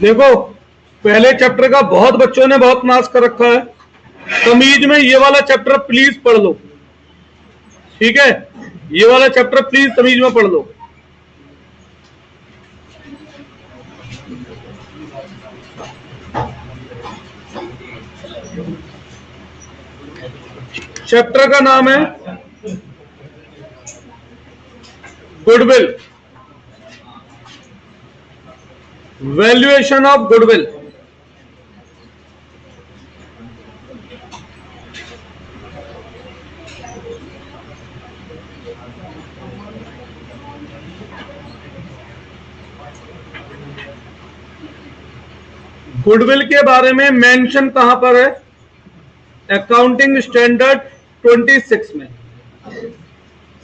देखो, पहले चैप्टर का बहुत बच्चों ने बहुत नाश कर रखा है। तमीज में ये वाला चैप्टर प्लीज पढ़ लो, ठीक है? ये वाला चैप्टर प्लीज तमीज में पढ़ लो। चैप्टर का नाम है goodwill, valuation of goodwill. Goodwill के बारे में मेंशन कहां पर है? अकाउंटिंग स्टैंडर्ड 26 में,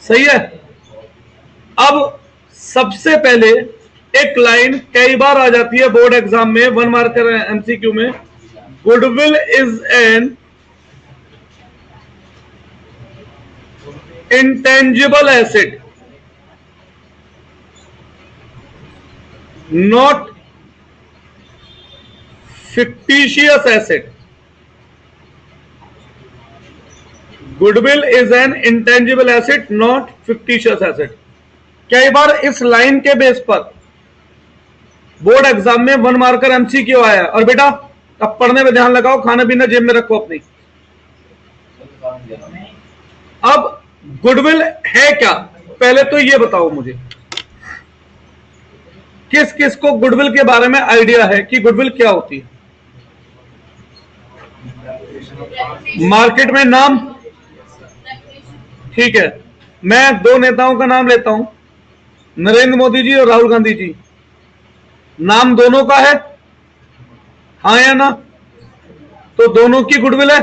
सही है? अब सबसे पहले एक लाइन कई बार आ जाती है बोर्ड एग्जाम में, 1 मार्कर एमसीक्यू में, goodwill is an intangible asset not fictitious asset. Goodwill is an intangible asset, not fictitious asset. कई बार इस लाइन के बेस पर बोर्ड एग्जाम में 1 मार्कर एमसीक्यू आया। और बेटा अब पढ़ने में ध्यान लगाओ, खाना पीना जेब में रखो अपनी। अब गुडविल है क्या, पहले तो ये बताओ मुझे, किस किस को गुडविल के बारे में आइडिया है कि गुडविल क्या होती है? मार्केट में नाम, ठीक है। मैं 2 नेताओं का नाम लेता हूं, नरेंद्र मोदी जी और राहुल गांधी जी। नाम दोनों का है, हाँ या ना? तो दोनों की गुडविल है,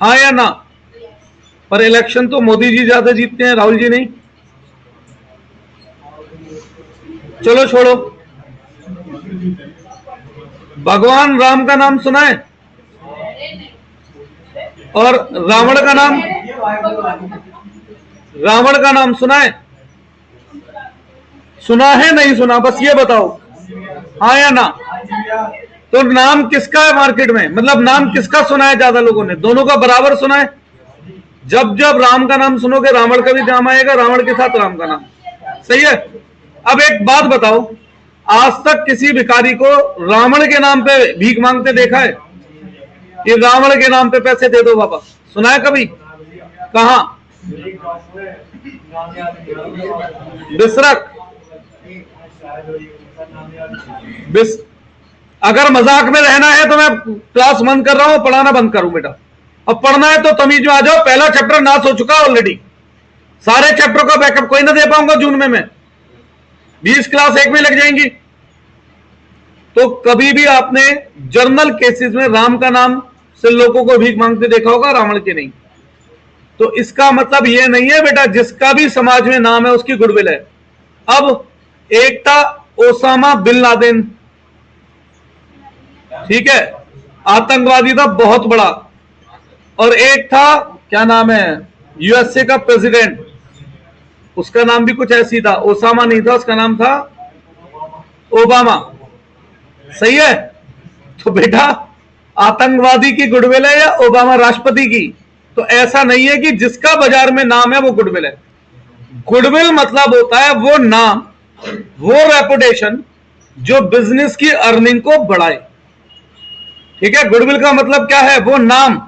हाँ या ना? पर इलेक्शन तो मोदी जी ज्यादा जीतते हैं, राहुल जी नहीं। चलो छोड़ो। भगवान राम का नाम सुना है? और रावण का नाम सुना है? सुना है नहीं सुना, बस ये बताओ, हाँ या ना? तो नाम किसका है मार्केट में, मतलब नाम किसका सुना है ज्यादा लोगों ने? दोनों का बराबर सुना है। जब जब राम का नाम सुनोगे रावण का भी नाम आएगा, रावण के साथ राम का नाम, सही है? अब एक बात बताओ, आज तक किसी भिखारी को रावण के नाम पे भीख मांगते देखा है? ये रावण के नाम पे पैसे दे दो बाबा, सुना है कभी? कहां? बिसरक। अगर मजाक में रहना है तो मैं क्लास बंद कर रहा हूं, पढ़ाना बंद करूं बेटा। अब पढ़ना है तो तमीज में आ जाओ। पहला चैप्टर नाश हो चुका है ऑलरेडी, सारे चैप्टर का बैकअप कोई ना दे पाऊंगा जून में मैं, 20 क्लास एक में लग जाएंगी। तो कभी भी आपने जर्नल केसेस में राम का नाम से लोगों को भीख मांगते देखा होगा, रावण के नहीं। तो इसका मतलब यह नहीं है बेटा जिसका भी समाज में नाम है उसकी गुडविल है। अब एक था ओसामा बिन लादेन, ठीक है, आतंकवादी था बहुत बड़ा। और एक था, क्या नाम है, यूएसए का प्रेसिडेंट, उसका नाम भी कुछ ऐसी था, ओसामा नहीं था, उसका नाम था ओबामा, सही है? तो बेटा आतंकवादी की गुडविल है या ओबामा राष्ट्रपति की? तो ऐसा नहीं है कि जिसका बाजार में नाम है वो गुडविल है। गुडविल मतलब होता है वो नाम, वो रेपुटेशन जो बिजनेस की अर्निंग को बढ़ाए, ठीक है? गुडविल का मतलब क्या है? वो नाम,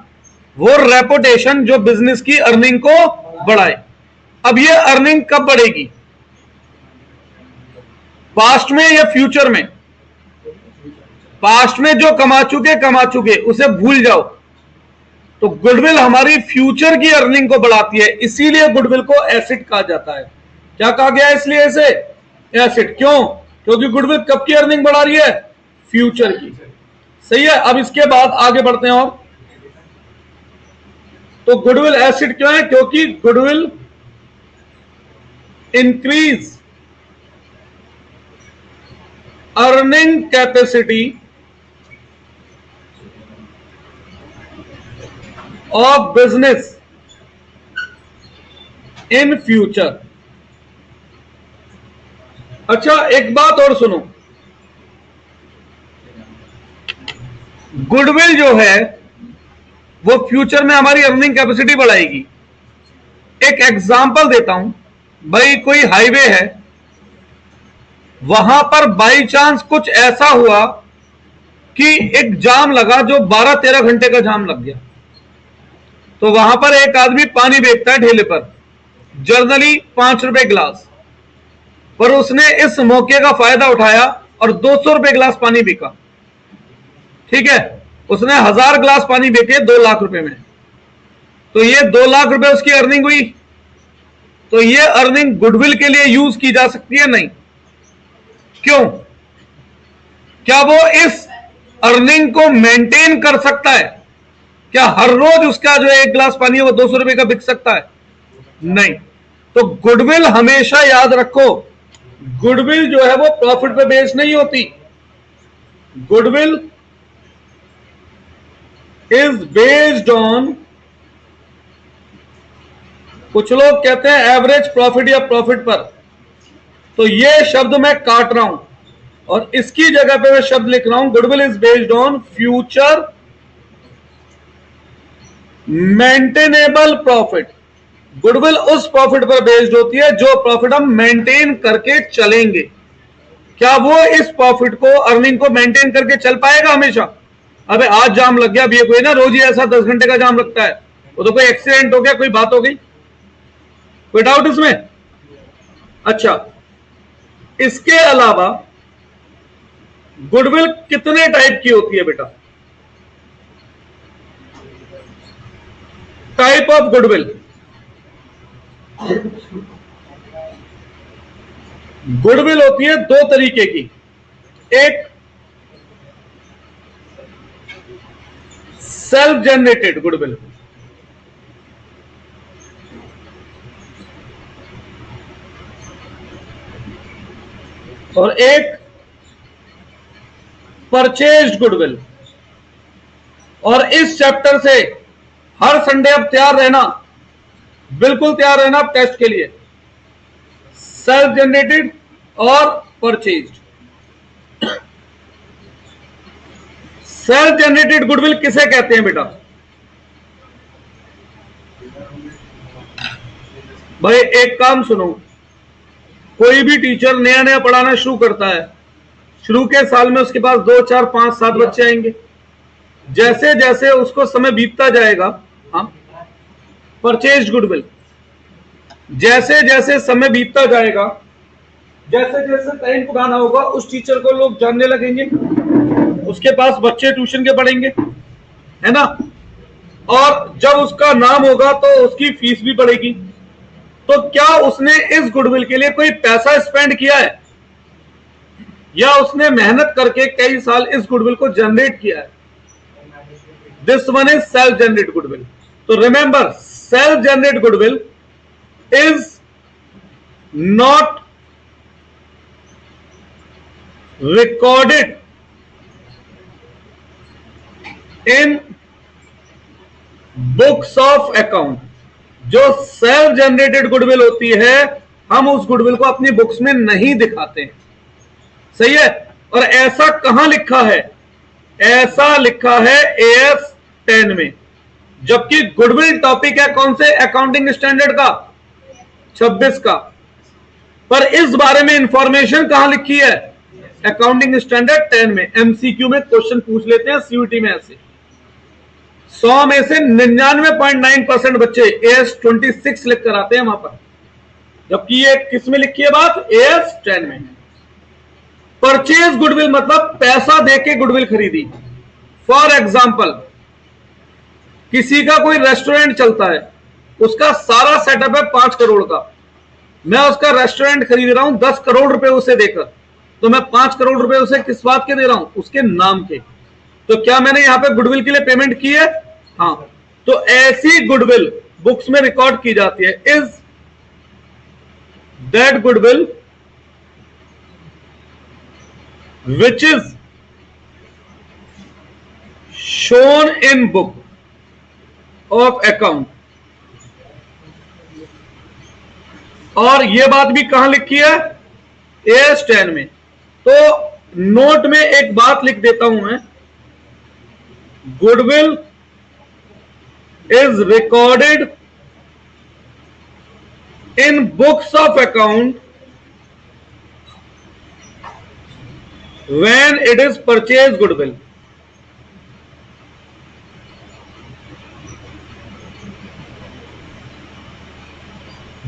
वो रेपुटेशन जो बिजनेस की अर्निंग को बढ़ाए। अब ये अर्निंग कब बढ़ेगी, पास्ट में या फ्यूचर में? पास्ट में जो कमा चुके उसे भूल जाओ। तो गुडविल हमारी फ्यूचर की अर्निंग को बढ़ाती है, इसीलिए गुडविल को एसेट कहा जाता है। क्या कहा गया इसलिए एसेट? क्यों? क्योंकि गुडविल कब की अर्निंग बढ़ा रही है? फ्यूचर की, सही है। अब इसके बाद आगे बढ़ते हैं। और तो गुडविल एसिड क्यों है? क्योंकि goodwill increase earning capacity of business in future. अच्छा, एक बात और सुनो, गुडविल जो है वो फ्यूचर में हमारी अर्निंग कैपेसिटी बढ़ाएगी। एक एग्जांपल देता हूं भाई, कोई हाईवे है, वहां पर बाई चांस कुछ ऐसा हुआ कि एक जाम लगा जो 12-13 घंटे का जाम लग गया, तो वहां पर एक आदमी पानी बेचता है ठेले पर, जनरली 5 रुपए गिलास, पर उसने इस मौके का फायदा उठाया और 200 रुपए गिलास पानी बिका। ठीक है, उसने 1000 गिलास पानी बेचे 2 लाख रुपए में, तो ये 2 लाख रुपए उसकी अर्निंग हुई। तो ये अर्निंग गुडविल के लिए यूज की जा सकती है? नहीं। क्यों? क्या वो इस अर्निंग को मेंटेन कर सकता है? क्या हर रोज उसका जो 1 गिलास पानी है वो 200 रुपए का बिक सकता है? नहीं। तो गुडविल हमेशा याद रखो, गुडविल जो है वो प्रॉफिट पे बेस्ड नहीं होती। गुडविल इज बेस्ड ऑन, कुछ लोग कहते हैं एवरेज प्रॉफिट या प्रॉफिट पर, तो ये शब्द मैं काट रहा हूं और इसकी जगह पे मैं शब्द लिख रहा हूं, goodwill is based on future maintainable profit. Goodwill उस प्रॉफिट पर बेस्ड होती है जो प्रॉफिट हम मेंटेन करके चलेंगे। क्या वो इस प्रॉफिट को, अर्निंग को मेंटेन करके चल पाएगा हमेशा? अबे आज जाम लग गया, अब ये कोई ना रोज ही ऐसा 10 घंटे का जाम लगता है, वो तो कोई एक्सीडेंट हो गया, कोई बात हो गई, कोई डाउट इसमें? अच्छा, इसके अलावा गुडविल कितने टाइप की होती है बेटा? टाइप ऑफ गुडविल, गुडविल होती है 2 तरीके की। एक सेल्फ जनरेटेड गुडविल, और एक परचेज्ड गुडविल। और इस चैप्टर से हर संडे अब तैयार रहना, बिल्कुल तैयार रहना अब टेस्ट के लिए। सेल्फ जनरेटेड और परचेज्ड। सेल्फ जनरेटेड गुडविल किसे कहते हैं बेटा? भाई एक काम सुनो, कोई भी टीचर नया नया पढ़ाना शुरू करता है, शुरू के साल में उसके पास 2, 4, 5, 7 बच्चे आएंगे। जैसे जैसे उसको समय बीतता जाएगा, हाँ, परचेज्ड गुडविल, जैसे जैसे समय बीतता जाएगा, जैसे जैसे टाइम पुराना होगा, उस टीचर को लोग जानने लगेंगे, उसके पास बच्चे ट्यूशन के पढ़ेंगे, है ना, और जब उसका नाम होगा तो उसकी फीस भी बढ़ेगी। तो क्या उसने इस गुडविल के लिए कोई पैसा स्पेंड किया है, या उसने मेहनत करके कई साल इस गुडविल को जनरेट किया है? This one is self generate goodwill. तो remember, self generate goodwill is not recorded in books of account। जो सेल्फ जनरेटेड गुडविल होती है, हम उस गुडविल को अपनी बुक्स में नहीं दिखाते हैं। सही है? और ऐसा कहां लिखा है? ऐसा लिखा है AS 10 में, जबकि गुडविल टॉपिक है कौन से? अकाउंटिंग स्टैंडर्ड का 26 का। पर इस बारे में इंफॉर्मेशन कहां लिखी है? अकाउंटिंग स्टैंडर्ड 10 में। MCQ में क्वेश्चन पूछ लेते हैं CUT में ऐसे। 100 में से 99.9% बच्चे AS 26 लिख कर आते हैं वहां पर, जबकि ये किस में लिखी है बात? AS 10 में। परचेज गुडविल मतलब पैसा देके गुडविल खरीदी। फॉर एग्जाम्पल, किसी का कोई रेस्टोरेंट चलता है, उसका सारा सेटअप है 5 करोड़ का, मैं उसका रेस्टोरेंट खरीद रहा हूं 10 करोड़ रुपए उसे देकर, तो मैं 5 करोड़ रुपए उसे किस बात के दे रहा हूं? उसके नाम के। तो क्या मैंने यहां पे गुडविल के लिए पेमेंट की है? हाँ, तो ऐसी गुडविल बुक्स में रिकॉर्ड की जाती है। Is that goodwill which is shown in book of account। और यह बात भी कहां लिखी है? AS10 में। तो नोट में एक बात लिख देता हूं मैं, goodwill is recorded in books of account when it is purchased goodwill।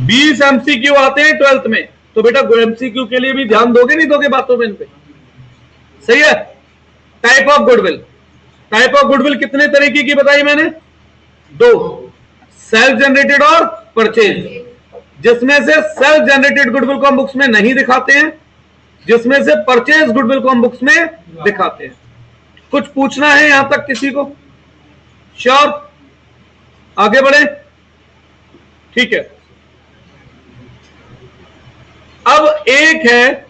बीस MCQ आते हैं 12th में, तो बेटा MCQ के लिए भी ध्यान दोगे नहीं दोगे बातों में इन पे? सही है। Type of goodwill, type of goodwill कितने तरीके की बताई मैंने? दो, सेल्फ जनरेटेड और परचेज। जिसमें से सेल्फ जनरेटेड गुडविल को हम बुक्स में नहीं दिखाते हैं, जिसमें से परचेज गुडविल को हम बुक्स में दिखाते हैं। कुछ पूछना है यहां तक किसी को? श्योर, आगे बढ़े? ठीक है। अब एक है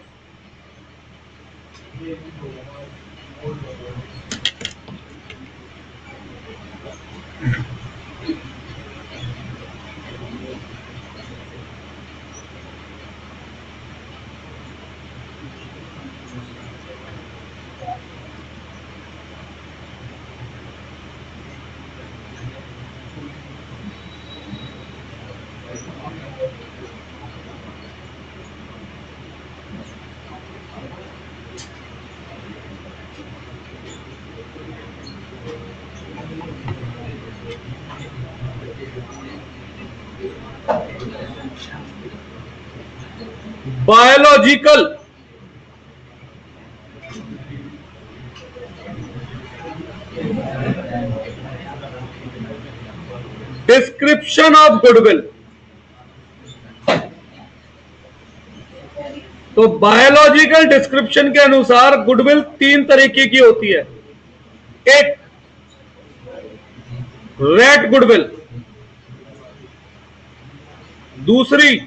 बायोलॉजिकल डिस्क्रिप्शन ऑफ गुडविल। तो बायोलॉजिकल डिस्क्रिप्शन के अनुसार गुडविल तीन तरीके की होती है। एक रैट गुडविल, दूसरी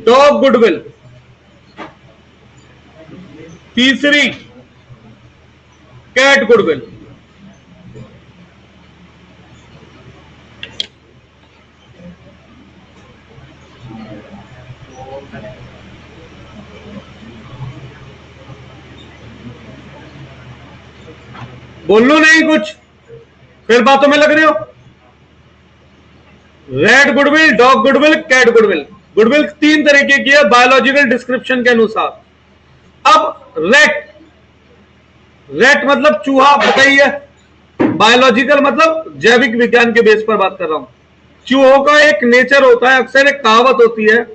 डॉग गुडविल, तीसरी कैट गुडविल। बोल लो नहीं कुछ, फिर बातों में लग रहे हो। Red goodwill, dog goodwill, cat goodwill. Goodwill तीन तरीके की है बायोलॉजिकल डिस्क्रिप्शन के अनुसार। अब रेट, रेट मतलब चूहा, पता ही है। बायोलॉजिकल मतलब जैविक विज्ञान के बेस पर बात कर रहा हूं। चूहों का एक नेचर होता है, अक्सर एक कहावत होती है,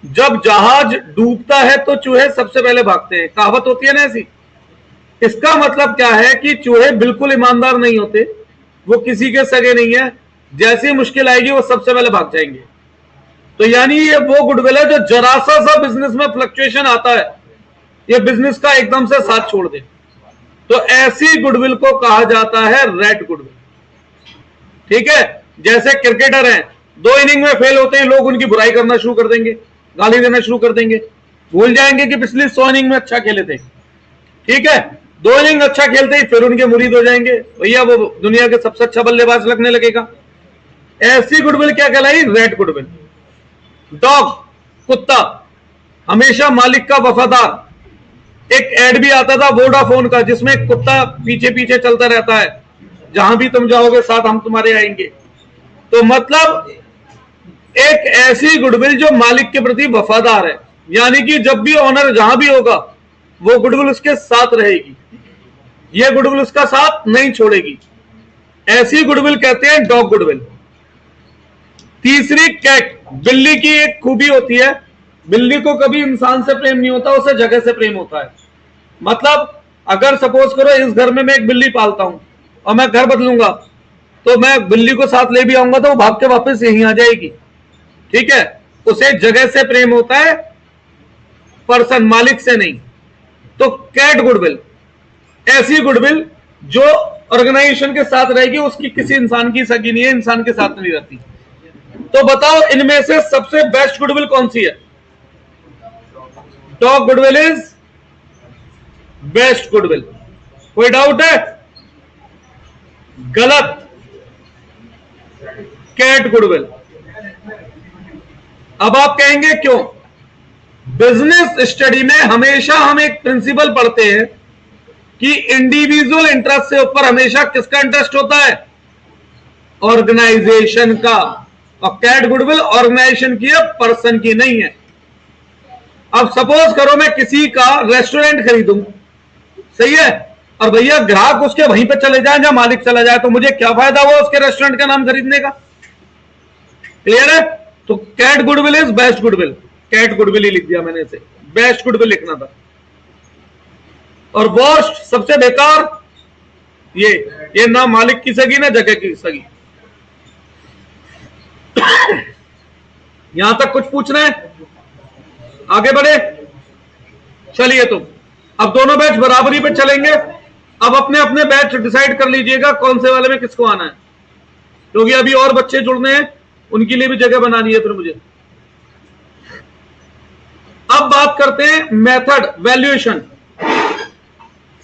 जब जहाज डूबता है तो चूहे सबसे पहले भागते हैं। कहावत होती है ना ऐसी। इसका मतलब क्या है कि चूहे बिल्कुल ईमानदार नहीं होते, वो किसी के सगे नहीं है, जैसी मुश्किल आएगी वो सबसे पहले भाग जाएंगे। तो यानी ये वो गुडविल है जो जरा सा बिजनेस में फ्लक्चुएशन आता है, ये बिजनेस का एकदम से साथ छोड़ दे। तो ऐसी गुडविल को कहा जाता है रेड गुडविल। ठीक है, जैसे क्रिकेटर हैं, 2 इनिंग में फेल होते हैं, लोग उनकी बुराई करना शुरू कर देंगे, गाली देना शुरू कर देंगे, भूल जाएंगे कि पिछली 100 इनिंग में अच्छा खेले थे। ठीक है, 2 इनिंग अच्छा खेलते ही फिर उनके मुरीद हो जाएंगे, भैया वो दुनिया के सबसे अच्छा बल्लेबाज लगने लगेगा। ऐसी गुडविल क्या कहलाई? Red goodwill. डॉग, कुत्ता, हमेशा मालिक का वफादार। एक एड भी आता था वोडाफोन का, जिसमें कुत्ता पीछे पीछे चलता रहता है, जहां भी तुम जाओगे साथ हम तुम्हारे आएंगे। तो मतलब एक ऐसी गुडविल जो मालिक के प्रति वफादार है, यानी कि जब भी ऑनर जहां भी होगा वो गुडविल उसके साथ रहेगी, ये गुडविल उसका साथ नहीं छोड़ेगी। ऐसी गुडविल कहते हैं डॉग गुडविल। तीसरी कैट, बिल्ली की एक खूबी होती है, बिल्ली को कभी इंसान से प्रेम नहीं होता, उसे जगह से प्रेम होता है। मतलब अगर सपोज करो इस घर में मैं एक बिल्ली पालता हूं और मैं घर बदलूंगा, तो मैं बिल्ली को साथ ले भी आऊंगा तो वो भाग के वापस यहीं आ जाएगी। ठीक है, उसे जगह से प्रेम होता है, पर्सन, मालिक से नहीं। तो कैट गुडविल, ऐसी गुडविल जो ऑर्गेनाइजेशन के साथ रहेगी, उसकी किसी इंसान की सगी नहीं है, इंसान के साथ नहीं रहती। तो बताओ इनमें से सबसे बेस्ट गुडविल कौन सी है? Top goodwill is best goodwill. कोई डाउट है? गलत। Cat goodwill. अब आप कहेंगे क्यों? बिजनेस स्टडी में हमेशा हम एक प्रिंसिपल पढ़ते हैं कि इंडिविजुअल इंटरेस्ट से ऊपर हमेशा किसका इंटरेस्ट होता है? ऑर्गेनाइजेशन का। और कैट गुडविल ऑर्गेनाइजेशन की है, पर्सन की नहीं है। अब सपोज करो मैं किसी का रेस्टोरेंट खरीदूं, सही है, और भैया ग्राहक उसके वहीं पे चले जाए जहां मालिक चला जाए, तो मुझे क्या फायदा हुआ उसके रेस्टोरेंट का नाम खरीदने का? क्लियर है? तो cat goodwill is best goodwill. Cat goodwill ही लिख दिया मैंने इसे, बेस्ट गुडविल लिखना था। और वर्स्ट, सबसे बेकार, ये ना मालिक की सगी ना जगह की सगी। यहां तक कुछ पूछना है? आगे बढ़े? चलिए तो अब दोनों बैच बराबरी पे चलेंगे। अब अपने अपने बैच डिसाइड कर लीजिएगा कौन से वाले में किसको आना है, क्योंकि अभी और बच्चे जुड़ने हैं, उनके लिए भी जगह बनानी है फिर मुझे। अब बात करते हैं मेथड वैल्यूएशन।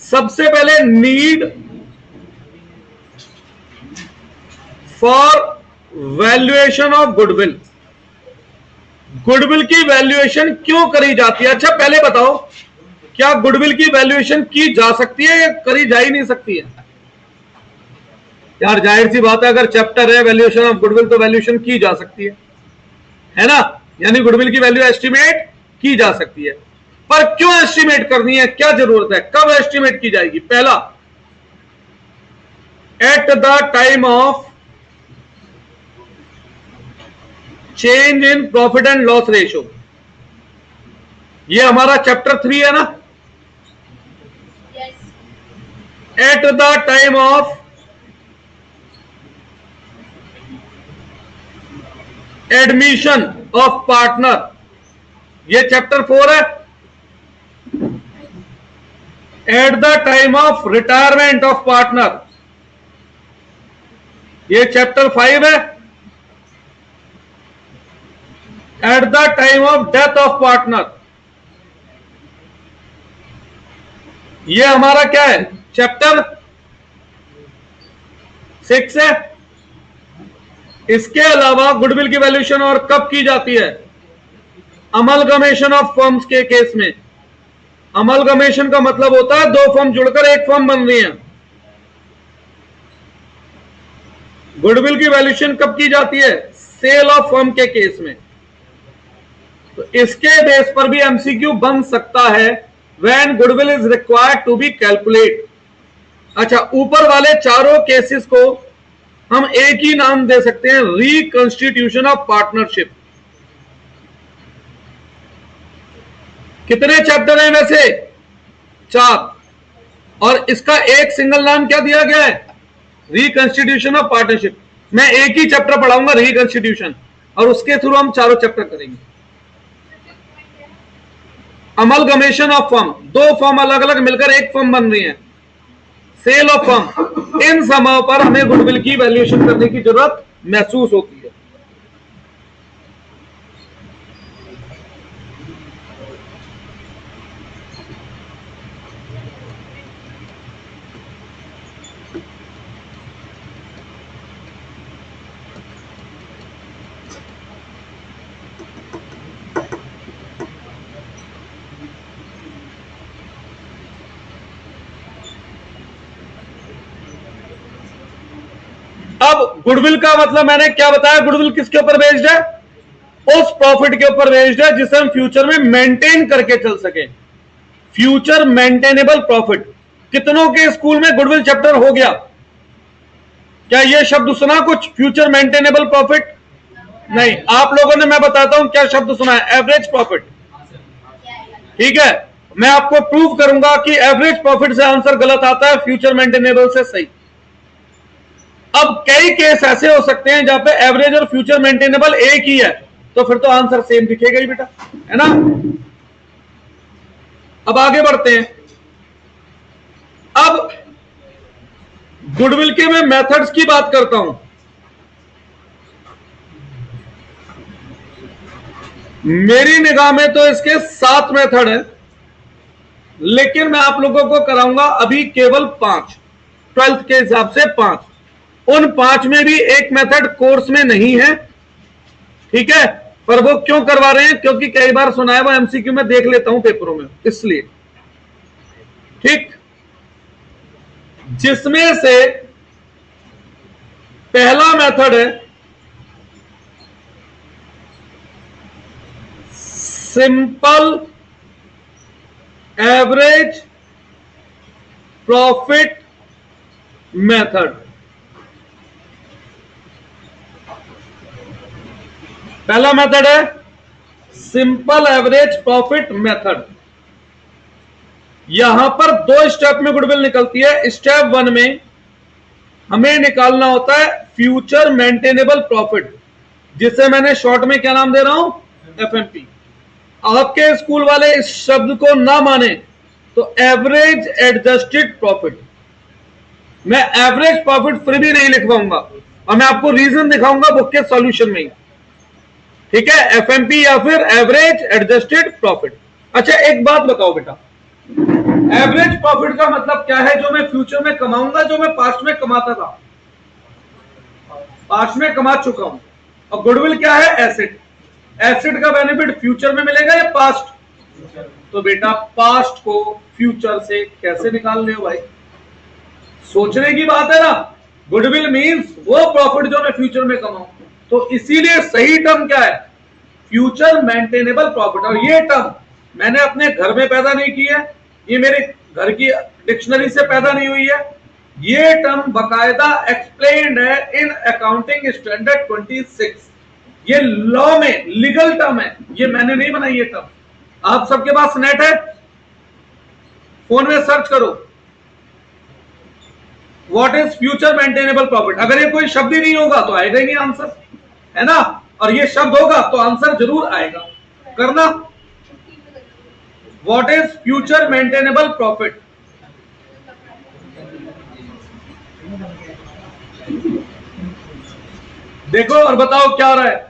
सबसे पहले need for valuation of goodwill. Goodwill की वैल्यूएशन क्यों करी जाती है? अच्छा पहले बताओ, क्या गुडविल की वैल्यूएशन की जा सकती है या करी जा ही नहीं सकती है? यार जाहिर सी बात है, अगर चैप्टर है वैल्यूएशन ऑफ गुडविल तो वैल्यूएशन की जा सकती है ना? यानी गुडविल की वैल्यू एस्टिमेट की जा सकती है। पर क्यों एस्टिमेट करनी है, क्या जरूरत है, कब एस्टिमेट की जाएगी? पहला, at the time of change in profit and loss ratio. ये हमारा चैप्टर 3 है ना? At the time of admission of partner, ये चैप्टर 4 है। At the time of retirement of partner, ये चैप्टर 5 है। At the time of death of partner, ये हमारा क्या है? चैप्टर 6 है। इसके अलावा गुडविल की वैल्यूएशन और कब की जाती है? अमलगमेशन ऑफ फर्म्स के केस में। अमलगमेशन का मतलब होता है दो फर्म जुड़कर एक फर्म बन रही है। गुडविल की वैल्यूएशन कब की जाती है? सेल ऑफ फर्म के केस में। तो इसके बेस पर भी एमसीक्यू बन सकता है, when goodwill is required to be calculate. अच्छा, ऊपर वाले चारों केसेस को हम एक ही नाम दे सकते हैं, रिकंस्टिट्यूशन ऑफ पार्टनरशिप। कितने चैप्टर हैं वैसे? 4, और इसका एक सिंगल नाम क्या दिया गया है? Reconstitution of partnership. मैं एक ही चैप्टर पढ़ाऊंगा, रिकंस्टिट्यूशन, और उसके थ्रू हम चारों चैप्टर करेंगे। अमलगमेशन ऑफ फर्म, दो फर्म अलग अलग मिलकर एक फर्म बन रही है। सेल ऑफ फर्म, इन समय पर हमें गुडविल की वैल्यूएशन करने की जरूरत महसूस होती है। अब गुडविल का मतलब मैंने क्या बताया? गुडविल किसके ऊपर बेस्ड है? उस प्रॉफिट के ऊपर बेस्ड है जिसे हम फ्यूचर में मेंटेन करके चल सके। Future maintainable profit. कितनों के स्कूल में गुडविल चैप्टर हो गया? क्या यह शब्द सुना कुछ? फ्यूचर मेंटेनेबल प्रॉफिट नहीं। आप लोगों ने, मैं बताता हूं क्या शब्द सुना है, एवरेज प्रॉफिट। ठीक है, मैं आपको प्रूव करूंगा कि एवरेज प्रॉफिट से आंसर गलत आता है, फ्यूचर मेंटेनेबल से सही। अब कई केस ऐसे हो सकते हैं जहां पे एवरेज और फ्यूचर मेंटेनेबल एक ही है, तो फिर तो आंसर सेम दिखेगा ही बेटा, है ना? अब आगे बढ़ते हैं। अब गुडविल के मैं मेथड्स की बात करता हूं। मेरी निगाह में तो इसके 7 मेथड है, लेकिन मैं आप लोगों को कराऊंगा अभी केवल 5, 12th के हिसाब से 5। उन 5 में भी एक मेथड कोर्स में नहीं है, ठीक है, पर वो क्यों करवा रहे हैं, क्योंकि कई बार सुना है वो एमसीक्यू में देख लेता हूं पेपरों में, इसलिए। ठीक, जिसमें से पहला मेथड है सिंपल एवरेज प्रॉफिट मेथड। पहला मेथड है सिंपल एवरेज प्रॉफिट मेथड। यहां पर 2 स्टेप में गुडविल निकलती है। स्टेप 1 में हमें निकालना होता है फ्यूचर मेंटेनेबल प्रॉफिट, जिसे मैंने शॉर्ट में क्या नाम दे रहा हूं, एफएमपी। आपके स्कूल वाले इस शब्द को ना माने तो एवरेज एडजस्टेड प्रॉफिट, मैं एवरेज प्रॉफिट फिर भी नहीं लिखवाऊंगा, और मैं आपको रीजन दिखाऊंगा बुक के सॉल्यूशन में ही, ठीक है, एफएमपी या फिर एवरेज एडजस्टेड प्रॉफिट। अच्छा, एक बात बताओ बेटा, एवरेज प्रॉफिट का मतलब क्या है? जो मैं फ्यूचर में कमाऊंगा, जो मैं पास्ट में कमाता था, पास्ट में कमा चुका हूं। और गुडविल क्या है? एसेट। एसेट का बेनिफिट फ्यूचर में मिलेगा या पास्ट? तो बेटा पास्ट को फ्यूचर से कैसे निकाल ले भाई, सोचने की बात है ना। गुडविल मींस वो प्रॉफिट जो मैं फ्यूचर में कमाऊं, तो इसीलिए सही टर्म क्या है? Future maintainable profit. और ये टर्म मैंने अपने घर में पैदा नहीं की है, ये मेरे घर की डिक्शनरी से पैदा नहीं हुई है, ये टर्म बकायदा एक्सप्लेन्ड है इन अकाउंटिंग स्टैंडर्ड 26। ये लॉ में लीगल टर्म है, ये मैंने नहीं बनाई ये टर्म। आप सबके पास नेट है, फोन में सर्च करो what is future maintainable profit. अगर ये कोई शब्द ही नहीं होगा तो आएगा ही नहीं आंसर, है ना, और ये शब्द होगा तो आंसर जरूर आएगा। करना, what is future maintainable profit. देखो और बताओ क्या हो रहा है।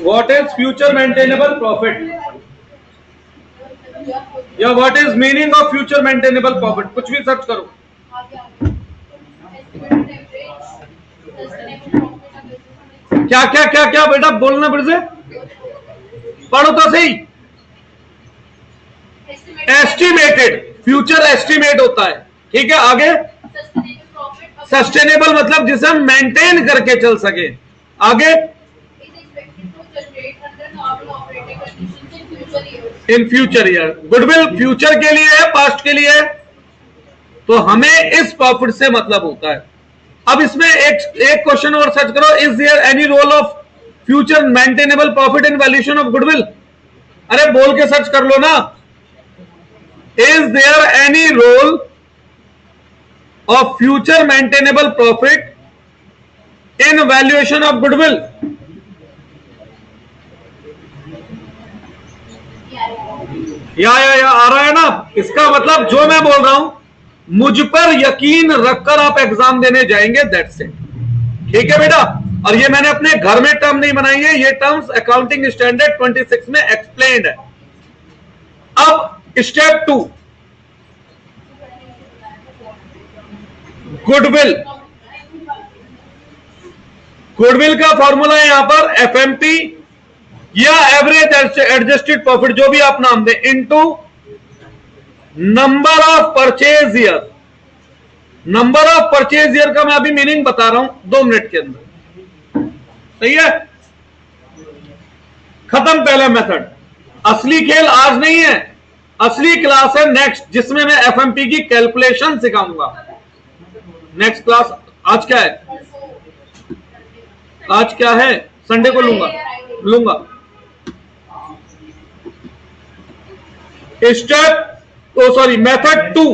What is future maintainable profit? या what is meaning of future maintainable profit? कुछ भी सर्च करो। क्या क्या क्या क्या बेटा बोलना फिर से, पढ़ो तो सही। एस्टिमेटेड, फ्यूचर एस्टिमेट होता है, ठीक है। आगे सस्टेनेबल मतलब जिसे हम मेंटेन करके चल सके। आगे in future year. Goodwill future के लिए है, पास्ट के लिए है, तो हमें इस प्रॉफिट से मतलब होता है। अब इसमें एक क्वेश्चन और सर्च करो, is there any role of future maintainable profit in valuation of goodwill. अरे बोल के सर्च कर लो ना, is there any role of future maintainable profit in valuation of goodwill. या आ रहा है ना। इसका मतलब जो मैं बोल रहा हूं, मुझ पर यकीन रखकर आप एग्जाम देने जाएंगे, दैट्स इट, ठीक है बेटा। और ये मैंने अपने घर में टर्म नहीं बनाई है, ये टर्म्स अकाउंटिंग स्टैंडर्ड 26 में एक्सप्लेन्ड है। अब स्टेप 2, गुडविल। गुडविल का फॉर्मूला है यहां पर एफएमपी या एवरेज एडजस्टेड प्रॉफिट, जो भी आप नाम दें, into number of purchase year. Number of purchase year का मैं अभी मीनिंग बता रहा हूं 2 मिनट के अंदर, सही है। खत्म पहला मेथड। असली खेल आज नहीं है, असली क्लास है नेक्स्ट, जिसमें मैं एफएमपी की कैलकुलेशन सिखाऊंगा। नेक्स्ट क्लास आज क्या है? आज क्या है? संडे को लूंगा। Method 2,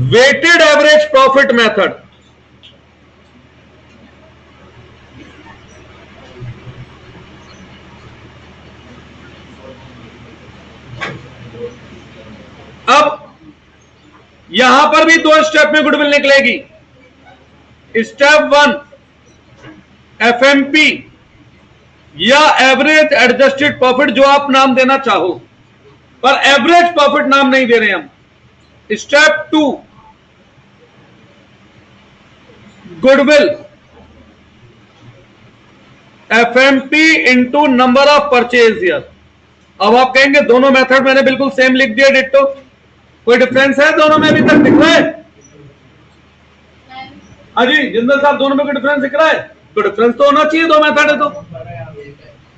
weighted average profit method. अब यहां पर भी 2 स्टेप में गुडविल निकलेगी। स्टेप 1 एफएमपी या एवरेज एडजस्टेड प्रॉफिट, जो आप नाम देना चाहो, पर एवरेज प्रॉफिट नाम नहीं दे रहे हम। Step 2 goodwill FMP into number of purchase year. अब आप कहेंगे दोनों मेथड मैंने बिल्कुल सेम लिख दिया, डिट्टो, कोई डिफरेंस है दोनों में? अभी तक दिख रहा है? हाँ जी जिंदल साहब, दोनों में कोई डिफरेंस दिख रहा है? तो डिफरेंस तो होना चाहिए, दो मेथड है तो।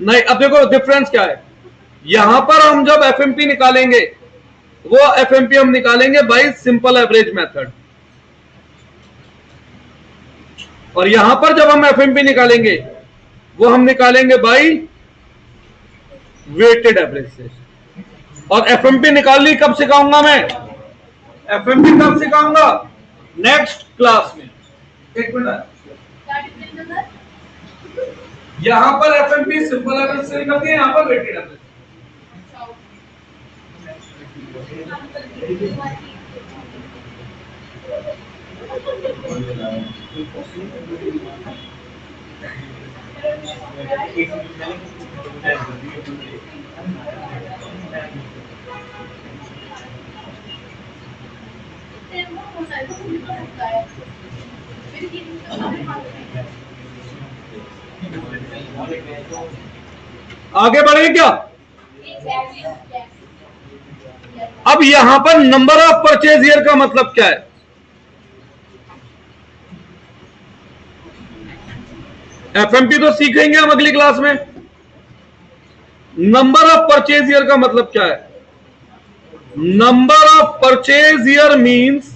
नहीं, अब देखो डिफरेंस क्या है। यहां पर हम जब एफएमपी निकालेंगे, वो एफएमपी हम निकालेंगे बाय सिंपल एवरेज मेथड, और यहां पर जब हम एफएमपी निकालेंगे वो हम निकालेंगे बाय वेटेड एवरेज से। और एफएमपी निकालनी कब सिखाऊंगा मैं? एफएमपी कब सिखाऊंगा? नेक्स्ट क्लास में। एक मिनट, यहां पर एफएमपी सिंपल एवरेज से निकलती है, यहां पर वेटेड एवरेज। आगे बढ़े क्या? अब यहां पर नंबर ऑफ परचेज ईयर का मतलब क्या है? एफएमपी तो सीखेंगे हम अगली क्लास में। नंबर ऑफ परचेज ईयर का मतलब क्या है? Number of purchase year means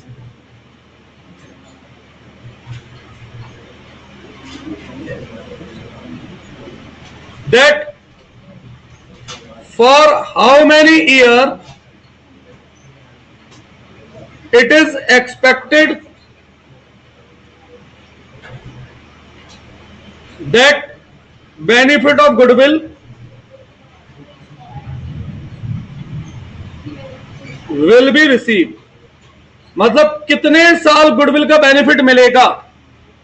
that for how many year it is expected that benefit of goodwill will be received। मतलब कितने साल गुडविल का बेनिफिट मिलेगा,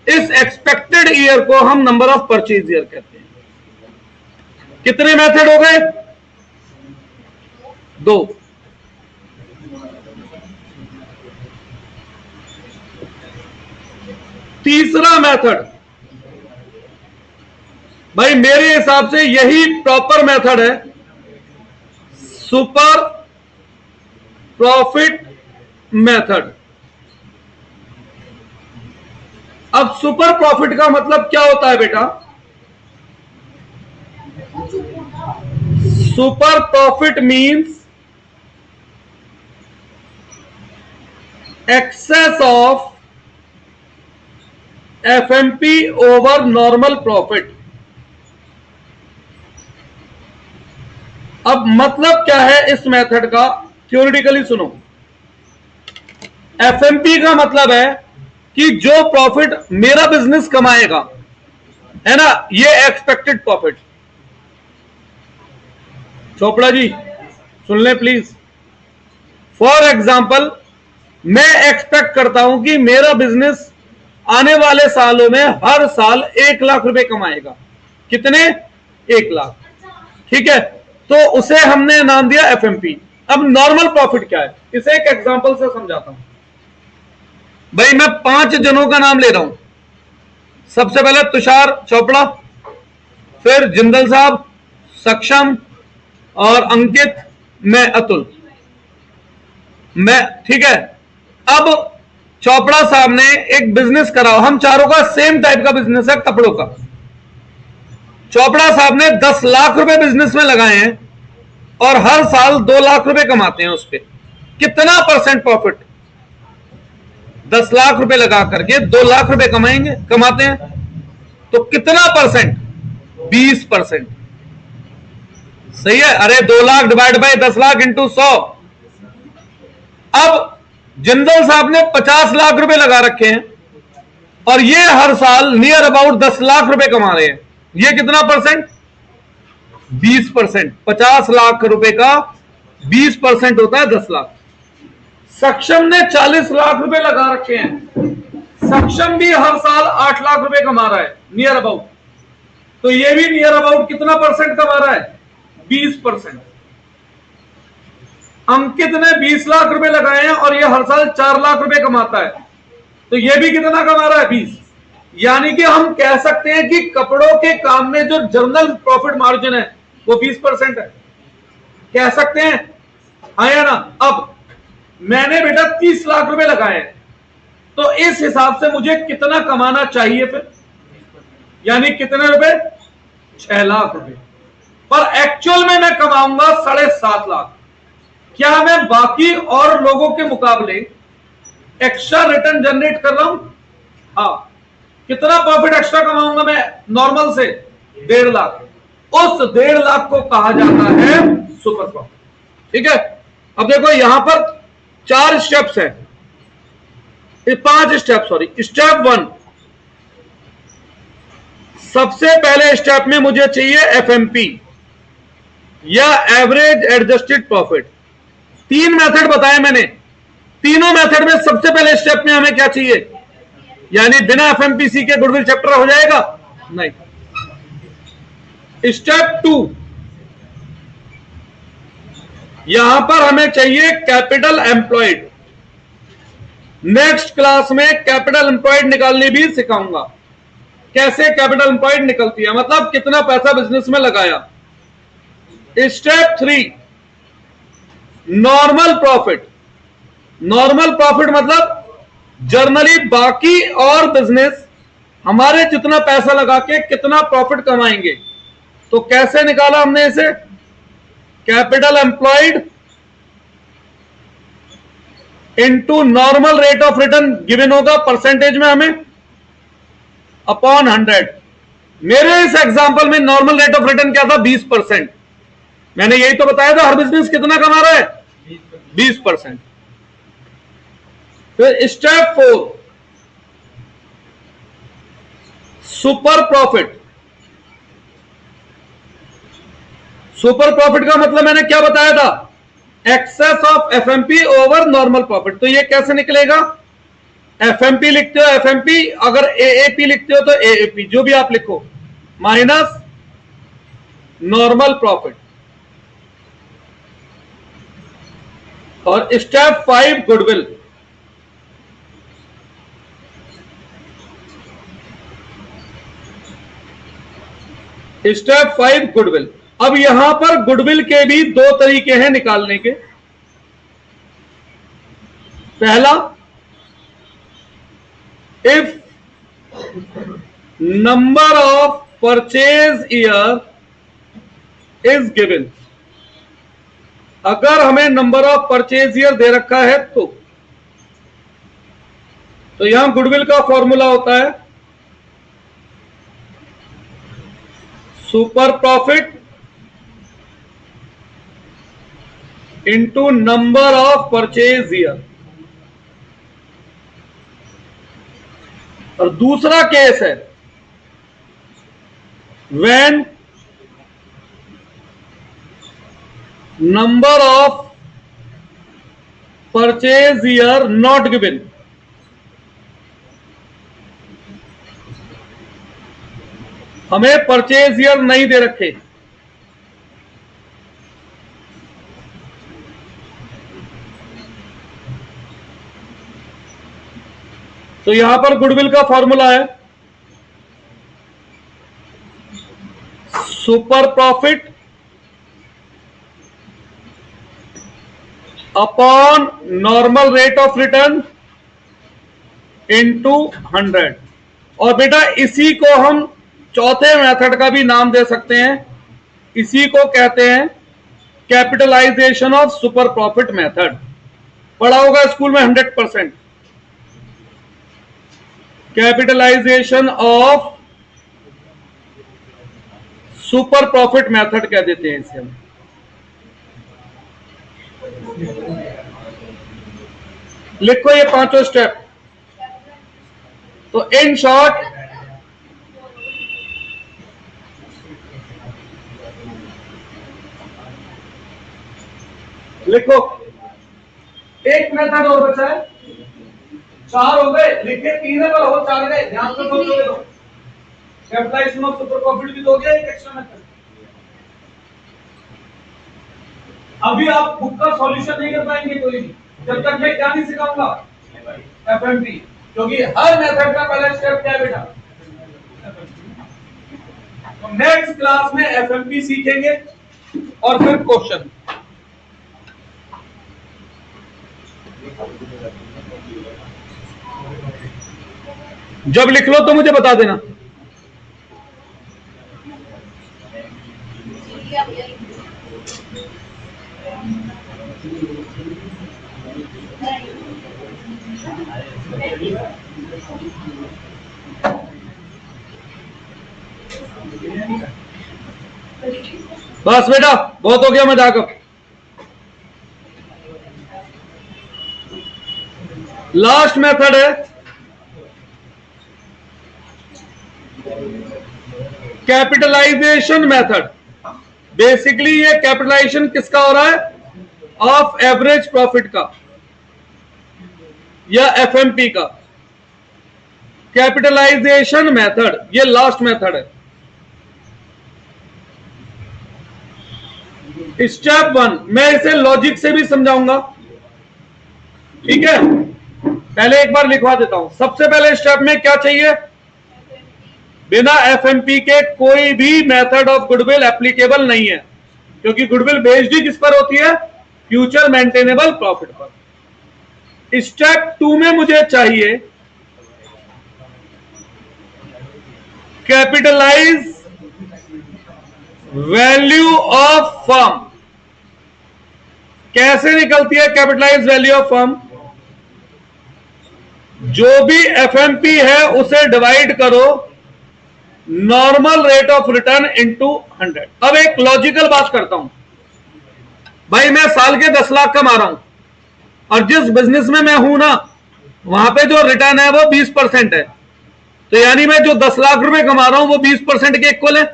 इस एक्सपेक्टेड ईयर को हम नंबर ऑफ परचेज ईयर कहते हैं। कितने मेथड हो गए? 2। तीसरा मेथड, भाई मेरे हिसाब से यही प्रॉपर मेथड है, सुपर प्रॉफिट मेथड। अब सुपर प्रॉफिट का मतलब क्या होता है बेटा? Super profit means excess of FMP over normal profit। अब मतलब क्या है इस मेथड का? थ्योरेटिकली सुनो, एफएमपी का मतलब है कि जो प्रॉफिट मेरा बिजनेस कमाएगा, है ना, ये एक्सपेक्टेड प्रॉफिट। चोपड़ा जी सुन ले प्लीज। फॉर एग्जाम्पल, मैं एक्सपेक्ट करता हूं कि मेरा बिजनेस आने वाले सालों में हर साल 1 लाख रुपए कमाएगा। कितने? 1 लाख। ठीक है, तो उसे हमने नाम दिया एफएमपी। अब नॉर्मल प्रॉफिट क्या है, इसे एक एग्जांपल से समझाता हूं। भाई मैं 5 जनों का नाम ले रहा हूं। सबसे पहले तुषार चोपड़ा, फिर जिंदल साहब, सक्षम और अंकित, मैं अतुल, मैं। ठीक है, अब चोपड़ा साहब ने एक बिजनेस कराओ, हम चारों का सेम टाइप का बिजनेस है, कपड़ों का। चोपड़ा साहब ने 10 लाख रुपए बिजनेस में लगाए हैं और हर साल 2 लाख रुपए कमाते हैं उस पर। कितना परसेंट प्रॉफिट? 10 लाख रुपए लगा करके 2 लाख रुपए कमाते हैं, तो कितना परसेंट? 20%। सही है? अरे 2 lakh divide by 10 lakh into 100। अब जिंदल साहब ने 50 लाख रुपए लगा रखे हैं और ये हर साल नियर अबाउट 10 लाख रुपए कमा रहे हैं। ये कितना परसेंट? 20%। 50 लाख रुपए का 20% होता है 10 लाख। सक्षम ने 40 लाख रुपए लगा रखे हैं, सक्षम भी हर साल 8 लाख रुपए कमा रहा है नियर अबाउट, तो ये भी नियर अबाउट कितना परसेंट कमा रहा है? 20%। अंकित ने 20 लाख रुपए लगाए हैं और ये हर साल 4 लाख रुपए कमाता है, तो ये भी कितना कमा रहा है? 20। यानी कि हम कह सकते हैं कि कपड़ों के काम में जो जर्नल प्रॉफिट मार्जिन है वो 20% है, कह सकते हैं, हाँ या ना? अब मैंने बेटा 30 लाख रुपए लगाए, तो इस हिसाब से मुझे कितना कमाना चाहिए फिर? यानी कितने रुपए? 6 लाख रुपए। पर एक्चुअल में मैं कमाऊंगा 7.5 लाख। क्या मैं बाकी और लोगों के मुकाबले एक्स्ट्रा रिटर्न जनरेट कर रहा हूं? हाँ। कितना प्रॉफिट एक्स्ट्रा कमाऊंगा मैं नॉर्मल से? 1.5 लाख। उस 1.5 लाख को कहा जाता है सुपर प्रॉफिट। ठीक है, अब देखो यहां पर 4 स्टेप्स है, 5 स्टेप, सॉरी। स्टेप 1, सबसे पहले स्टेप में मुझे चाहिए एफएमपी या एवरेज एडजस्टेड प्रॉफिट। 3 मेथड बताए मैंने, तीनों मेथड में सबसे पहले स्टेप में हमें क्या चाहिए? यानी बिना एफएमपीसी के गुडविल चैप्टर हो जाएगा? नहीं। स्टेप 2, यहां पर हमें चाहिए कैपिटल एम्प्लॉयड। नेक्स्ट क्लास में कैपिटल एम्प्लॉयड निकालनी भी सिखाऊंगा, कैसे कैपिटल एम्प्लॉयड निकलती है, मतलब कितना पैसा बिजनेस में लगाया। Step 3, normal profit. Normal profit मतलब जर्नली बाकी और बिजनेस हमारे जितना पैसा लगा के कितना प्रॉफिट कमाएंगे, तो कैसे निकाला हमने इसे? Capital employed into normal rate of return given होगा परसेंटेज में हमें अपॉन 100। मेरे इस एग्जांपल में नॉर्मल रेट ऑफ रिटर्न क्या था? 20%। मैंने यही तो बताया था, हर बिजनेस कितना कमा रहा है? 20%। फिर step 4, super profit. Super profit का मतलब मैंने क्या बताया था? Excess of FMP over normal profit. तो ये कैसे निकलेगा? एफएमपी लिखते हो एफएमपी, अगर एएपी लिखते हो तो एएपी, जो भी आप लिखो, माइनस नॉर्मल प्रॉफिट। और स्टेप 5, गुडविल। Step 5, goodwill. अब यहां पर गुडविल के भी 2 तरीके हैं निकालने के। पहला, if number of purchase year is given, अगर हमें नंबर ऑफ परचेज ईयर दे रखा है तो यहां गुडविल का फॉर्मूला होता है super profit into number of purchase year. और दूसरा केस है when number of purchase year not given. हमें परचेज ईयर नहीं दे रखे, तो यहां पर गुडविल का फॉर्मूला है super profit upon normal rate of return into 100। और बेटा इसी को हम चौथे मेथड का भी नाम दे सकते हैं, इसी को कहते हैं capitalization of super profit method. पढ़ा होगा स्कूल में 100%। Capitalization of super profit method कह देते हैं इसे हम। लिखो ये 5 स्टेप। तो इन शॉर्ट, लिखो एक मेथड और बचा है, 4 हो गए, लिखे 3 है पर हो 4 गए, ध्यान से सोचोगे तो कैपिटलाइजेशन ऑफ सुपर प्रॉफिट भी दोगे, एक एक्स्ट्रा मेथड। अभी आप बुक का सॉल्यूशन नहीं कर पाएंगे कोई भी, जब तक मैं क्या नहीं सिखाऊंगा, एफएमपी, क्योंकि हर मेथड का पहला स्टेप क्या है बेटा, तो नेक्स्ट क्लास में एफएमपी सीखेंगे और फिर क्वेश्चन। जब लिख लो तो मुझे बता देना। बस बेटा बहुत हो गया मजाक। लास्ट मेथड है कैपिटलाइजेशन मेथड। बेसिकली ये कैपिटलाइजेशन किसका हो रहा है, ऑफ एवरेज प्रॉफिट का या एफएमपी का। कैपिटलाइजेशन मेथड ये लास्ट मेथड है। स्टेप 1 मैं इसे लॉजिक से भी समझाऊंगा, ठीक है। पहले एक बार लिखवा देता हूं। सबसे पहले स्टेप में क्या चाहिए, बिना एफएमपी के कोई भी मेथड ऑफ गुडविल एप्लीकेबल नहीं है, क्योंकि गुडविल बेस्ड ही किस पर होती है, फ्यूचर मेंटेनेबल प्रॉफिट पर। स्टेप 2 में मुझे चाहिए कैपिटलाइज वैल्यू ऑफ फर्म। कैसे निकलती है कैपिटलाइज वैल्यू ऑफ फर्म, जो भी एफएमपी है उसे डिवाइड करो normal rate of return into 100। अब एक लॉजिकल बात करता हूं भाई, मैं साल के 10 लाख कमा रहा हूं और जिस बिजनेस में मैं हूं ना वहां पे जो रिटर्न है वो 20% है, तो यानी मैं जो 10 लाख रुपए कमा रहा हूं वो 20% के इक्वल है।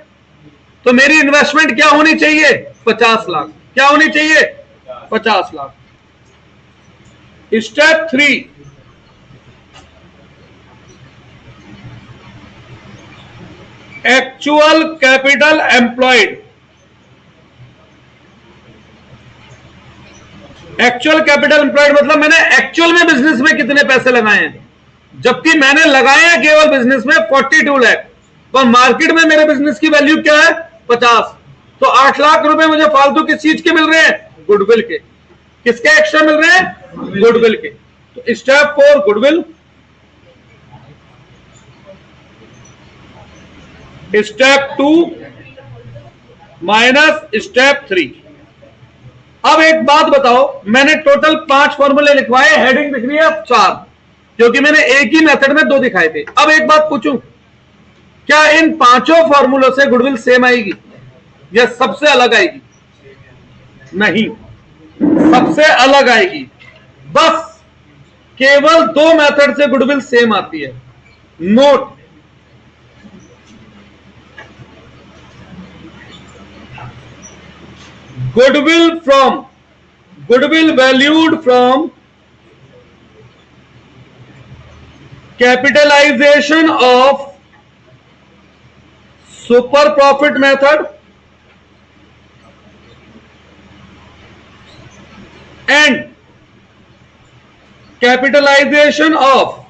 तो मेरी इन्वेस्टमेंट क्या होनी चाहिए, 50 लाख। क्या होनी चाहिए, 50 lakh. Step 3 actual capital employed. Actual capital employed मतलब मैंने एक्चुअल में बिजनेस में कितने पैसे लगाए हैं, जबकि मैंने लगाए हैं केवल बिजनेस में 42 लाख, पर मार्केट में मेरे बिजनेस की वैल्यू क्या है, 50। तो 8 लाख रुपए मुझे फालतू किस चीज के मिल रहे हैं, गुडविल के। किसके एक्स्ट्रा मिल रहे हैं, गुडविल के। तो step 4 goodwill, step 2 minus step 3। अब एक बात बताओ, मैंने टोटल 5 फॉर्मूले लिखवाए, हेडिंग दिख रही है 4, क्योंकि मैंने एक ही मेथड में 2 दिखाए थे। अब एक बात पूछूं, क्या इन 5 फॉर्मूलों से गुडविल सेम आएगी या सबसे अलग आएगी? नहीं, सबसे अलग आएगी। बस केवल 2 मेथड से गुडविल सेम आती है। Note, goodwill valued from capitalization of super profit method and capitalization of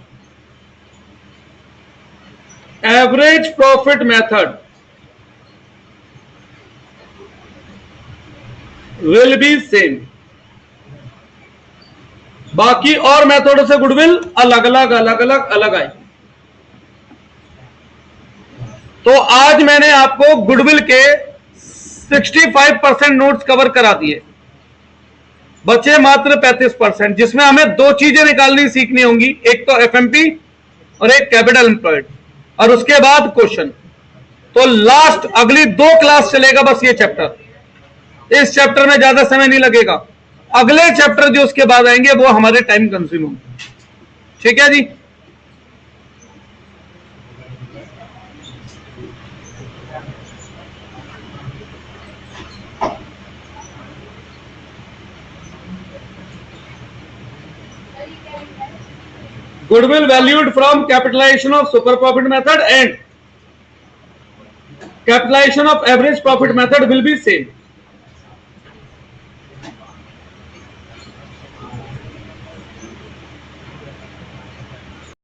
average profit method will be same। बाकी और मेथडों से गुडविल अलग अलग आई। तो आज मैंने आपको गुडविल के 65% नोट्स कवर करा दिए, बचे मात्र 35%, जिसमें हमें 2 चीजें निकालनी सीखनी होंगी, एक तो एफएमपी और एक कैपिटल एम्प्लॉयड, और उसके बाद क्वेश्चन। तो लास्ट अगली 2 क्लास चलेगा बस ये चैप्टर। इस चैप्टर में ज्यादा समय नहीं लगेगा, अगले चैप्टर जो उसके बाद आएंगे वो हमारे टाइम कंज्यूम होंगे। ठीक है जी। Goodwill valued from capitalization of super profit method and capitalization of average profit method will be same.